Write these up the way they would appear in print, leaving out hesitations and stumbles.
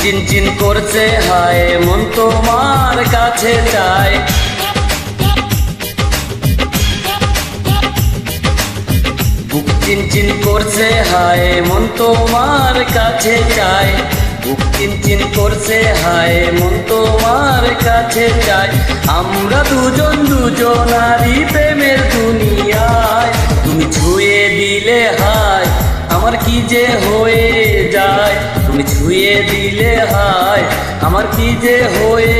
চিনচিন করছে হায় মন তোমার কাছে চায়। বুক চিনচিন করছে হায় মন তোমার কাছে চায়। বুক চিনচিন করছে হায় মন তোমার কাছে চায়। আমরা দুজন দুজনারই প্রেমের দুনিয়ায়। তুমি ছুঁয়ে দিলে হায় আমার কি যে হয়ে যায়। তুমি ছুঁয়ে দিলে হায় আমার কি যে হয়ে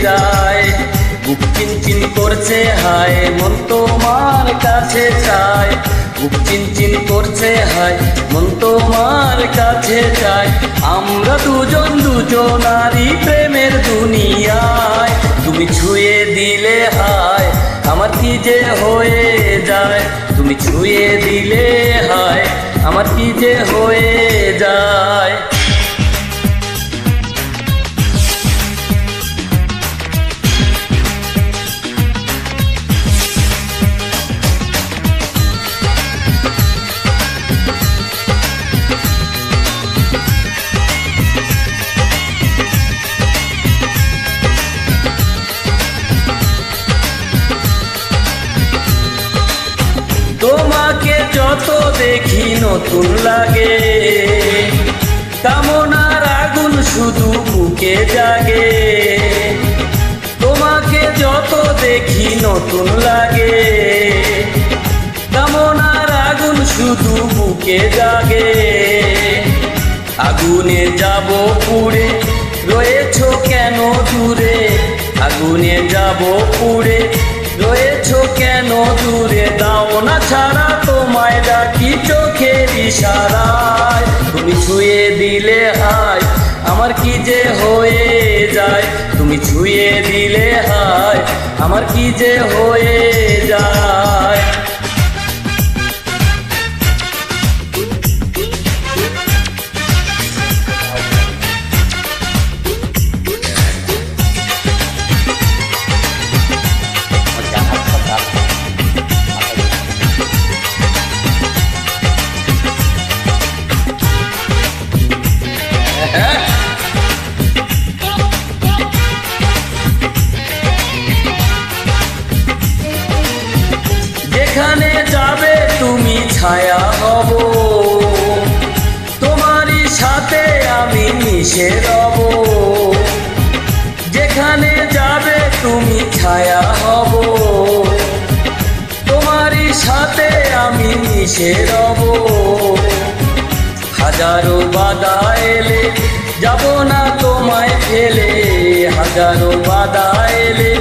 যায়। বুক চিনচিন করছে হায় মন তোমার কাছে চায়। বুক চিনচিন করছে হায় মন তোমার কাছে চায়। আমরা দুজন দুজনারই প্রেমের দুনিয়ায়। তুমি ছুঁয়ে দিলে হায় আমার কি যে হয়ে যায়। তুমি ছুঁয়ে দিলে হায় আমার কি যে হয়ে যায়। তোমাকে যত দেখি নতুন লাগে, কামনার আগুন শুধু বুকে জাগে। তোমাকে যত দেখি নতুন লাগে, কামনার আগুন শুধু বুকে জাগে। আগুনে যাব পুড়ে রয়েছো কেন দূরে। আগুনে যাব পুড়ে রয়েছো কেন দূরে। দাও না ছাড়া তোমায় ডাকি চোখের ইশারায়। তুমি ছুঁয়ে দিলে হায় আমার কি যে হয়ে যায়। তুমি ছুঁয়ে দিলে হায় আমার কি যে হয়ে যায়। যেখানে যাবে তুমি ছায়া হব, তোমারই সাথে আমি মিশে রব। যেখানে যাবে তুমি ছায়া হব, তোমারই সাথে আমি মিশে রব। হাজারো বাধা এলে যাব না তোমায় ফেলে। হাজারো বাধা এলে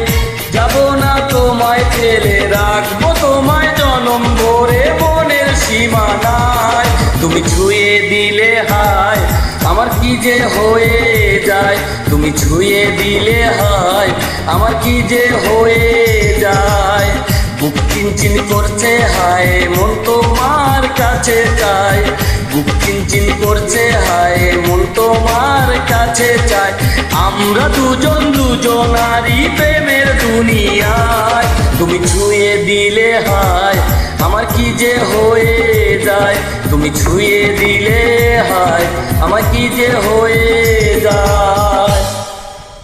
যাব না তোমায় ফেলে। রাখবো তোমায় জনম ভরে মনের সীমানায়। তুমি ছুঁয়ে দিলে হায় আমার কি যে হয়ে যায়। তুমি ছুঁয়ে দিলে হায় আমার কি যে হয়ে যায়। বুক চিনচিন করছে হায় মন তোমার কাছে চায়। বুক চিনচিন করছে হায় মন তোমার কাছে চায়। আমরা দুজন দুজনারই প্রেমের দুনিয়ায়। তুমি ছুঁয়ে দিলে হায় আমার কি যে হয়ে যায়। তুমি ছুঁয়ে দিলে হায় আমার কি যে হয়ে যায়।